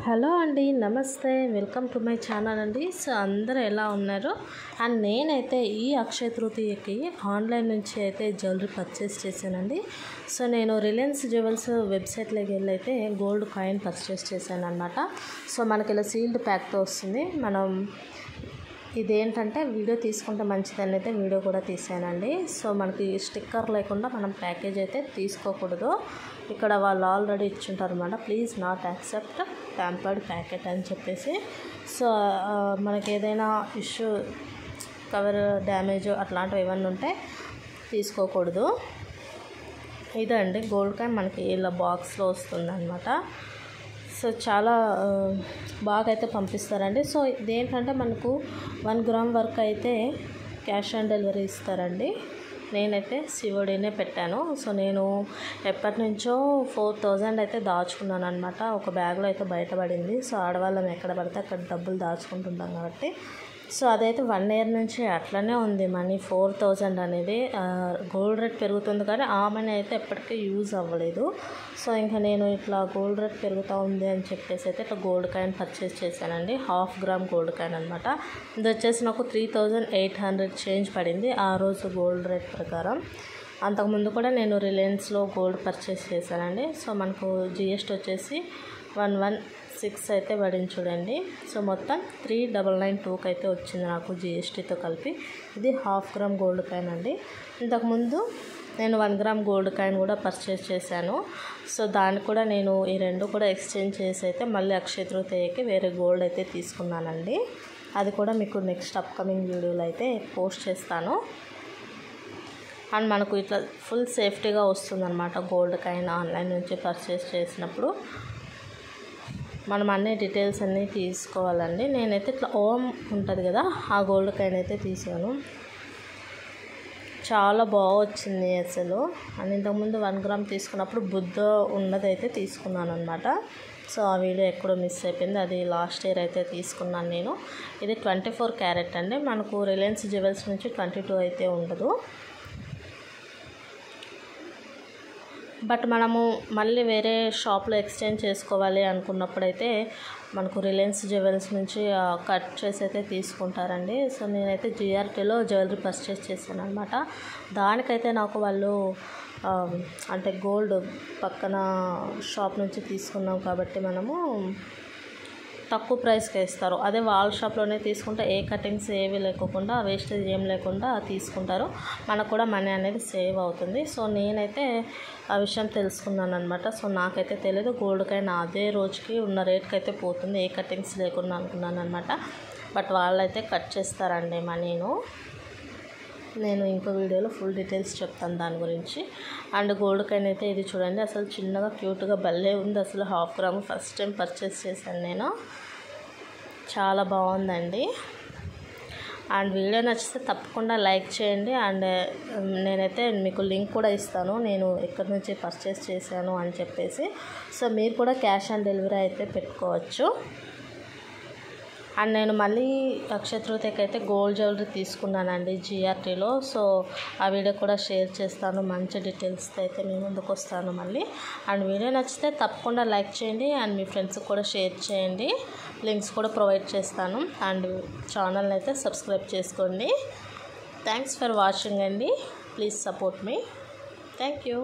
Hello అండి, నమస్తే, welcome to my channel అండి. సో అందరూ ఎలా ఉన్నారు? అండ్ నేనైతే ఈ అక్షయ తృతీయకి ఆన్లైన్ నుంచి అయితే జ్యువెలరీ పర్చేస్ చేశానండి. సో నేను రిలయన్స్ జ్యువెల్స్ వెబ్సైట్లోకి వెళ్ళి అయితే గోల్డ్ కాయిన్ పర్చేస్ చేశాను అనమాట. సో మనకి ఇలా సీల్డ్ ప్యాక్తో వస్తుంది. మనం ఇదేంటంటే వీడియో తీసుకుంటే మంచిదని అయితే వీడియో కూడా తీసానండి. సో మనకి స్టిక్కర్ లేకుండా మనం ప్యాకేజ్ అయితే తీసుకోకూడదు. ఇక్కడ వాళ్ళు ఆల్రెడీ ఇచ్చుంటారు అనమాట. Please not accept tampered packet అని చెప్పేసి. సో మనకి ఏదైనా ఇష్యూ కవర్ డ్యామేజ్ అట్లాంటివి ఏమన్నా ఉంటే తీసుకోకూడదు. ఇదండి గోల్డ్ కాయిన్ మనకి ఇలా బాక్స్లో వస్తుంది అనమాట. సో చాలా బాగా అయితే పంపిస్తారండి. సో ఇదేంటంటే మనకు 1 గ్రామ్ వరకు అయితే క్యాష్ ఆన్ డెలివరీ ఇస్తారండి. నేనైతే సిఓడీనే పెట్టాను. సో నేను ఎప్పటి నుంచో 4000 అయితే దాచుకున్నాను అనమాట. ఒక బ్యాగ్లో అయితే బయటపడింది. సో ఆడవాళ్ళం ఎక్కడ పడితే అక్కడ డబ్బులు దాచుకుంటుంటాం కాబట్టి సో అదైతే 1 ఇయర్ నుంచి అట్లనే ఉంది మనీ 4000 అనేది. గోల్డ్ రేట్ పెరుగుతుంది కానీ ఆ మనీ అయితే ఎప్పటికీ యూజ్ అవ్వలేదు. సో ఇంకా నేను ఇట్లా గోల్డ్ రేట్ పెరుగుతూ ఉంది అని చెప్పేసి అయితే ఇట్లా గోల్డ్ కాయిన్ పర్చేస్ చేశానండి. 1/2 గ్రామ్ గోల్డ్ కాయిన్ అనమాట. ఇది వచ్చేసి నాకు 3800 చేంజ్ పడింది ఆ రోజు గోల్డ్ రేట్ ప్రకారం. అంతకుముందు కూడా నేను రిలయన్స్లో గోల్డ్ పర్చేస్ చేశానండి. సో మనకు జిఎస్టీ వచ్చేసి 116 అయితే పడింది చూడండి. సో మొత్తం 3992కి అయితే వచ్చింది నాకు జిఎస్టీతో కలిపి. ఇది 1/2 గ్రామ్ గోల్డ్ కాయిన్ అండి. ఇంతకుముందు నేను 1 గ్రామ్ గోల్డ్ కాయిన్ కూడా పర్చేస్ చేశాను. సో దాన్ని కూడా నేను ఈ రెండు కూడా ఎక్స్చేంజ్ చేసి అయితే మళ్ళీ అక్షయ తృతీయకి వేరే గోల్డ్ అయితే తీసుకున్నానండి. అది కూడా మీకు నెక్స్ట్ అప్కమింగ్ వీడియోలో అయితే పోస్ట్ చేస్తాను. అండ్ మనకు ఇట్లా ఫుల్ సేఫ్టీగా వస్తుందన్నమాట గోల్డ్ కాయిన్ ఆన్లైన్ నుంచి పర్చేస్ చేసినప్పుడు. మనం అన్ని డీటెయిల్స్ అన్నీ తీసుకోవాలండి. నేనైతే ఇట్లా ఓం ఉంటుంది కదా ఆ గోల్డ్ కాయిన్ అయితే తీసాను. చాలా బాగా వచ్చింది అసలు. అండ్ ఇంతకుముందు 1 గ్రామ్ తీసుకున్నప్పుడు బుద్ధ ఉన్నదైతే తీసుకున్నాను అనమాట. సో ఆ వీడియో ఎక్కడో మిస్ అయిపోయింది. అది లాస్ట్ ఇయర్ అయితే తీసుకున్నాను నేను. ఇది 24 క్యారెట్ అండి. మనకు రిలయన్స్ జ్యువెల్స్ నుంచి 22 అయితే ఉండదు. బట్ మనము మళ్ళీ వేరే షాప్లో ఎక్స్చేంజ్ చేసుకోవాలి అనుకున్నప్పుడైతే మనకు రిలయన్స్ జ్యువెల్స్ నుంచి కట్ చేసి అయితే తీసుకుంటారండి. సో నేనైతే జిఆర్టీలో జ్యువెలరీ పర్చేస్ చేశాను అనమాట. దానికైతే నాకు వాళ్ళు అంటే గోల్డ్ పక్కన షాప్ నుంచి తీసుకున్నాం కాబట్టి మనము తక్కువ ప్రైస్కి ఇస్తారు. అదే వాళ్ళ షాప్లోనే తీసుకుంటే ఏ కటింగ్స్ ఏవి లేకుండా వేస్టేజ్ ఏం లేకుండా తీసుకుంటారు. మనకు కూడా మనీ అనేది సేవ్ అవుతుంది. సో నేనైతే ఆ విషయం తెలుసుకున్నాను అనమాట. సో నాకైతే తెలియదు గోల్డ్ కాయిన్ అదే రోజుకి ఉన్న రేట్కి అయితే పోతుంది ఏ కటింగ్స్ లేకుండా అనుకున్నాను అనమాట. బట్ వాళ్ళైతే కట్ చేస్తారండి మనీను. నేను ఇంకో వీడియోలో ఫుల్ డీటెయిల్స్ చెప్తాను దాని గురించి. అండ్ గోల్డ్ కాయిన్ అయితే ఇది చూడండి అసలు చిన్నగా క్యూట్గా భలే ఉంది. అసలు 1/2 గ్రామ్ ఫస్ట్ టైం పర్చేస్ చేశాను నేను. చాలా బాగుందండి. అండ్ వీడియో నచ్చితే తప్పకుండా లైక్ చేయండి. అండ్ నేనైతే మీకు లింక్ కూడా ఇస్తాను నేను ఎక్కడి నుంచి పర్చేస్ చేశాను అని చెప్పేసి. సో మీరు కూడా క్యాష్ ఆన్ డెలివరీ అయితే పెట్టుకోవచ్చు. అండ్ నేను మళ్ళీ అక్షయ తృతీయకి అయితే గోల్డ్ జ్యువెలరీ తీసుకున్నానండి జిఆర్టీలో. సో ఆ వీడియో కూడా షేర్ చేస్తాను. మంచి డీటెయిల్స్తో అయితే మీ ముందుకు వస్తాను మళ్ళీ. అండ్ వీడియో నచ్చితే తప్పకుండా లైక్ చేయండి. అండ్ మీ ఫ్రెండ్స్కి కూడా షేర్ చేయండి. లింక్స్ కూడా ప్రొవైడ్ చేస్తాను. అండ్ ఛానల్ని అయితే సబ్స్క్రైబ్ చేసుకోండి. థ్యాంక్స్ ఫర్ వాచింగ్ అండి. Please support me. Thank you.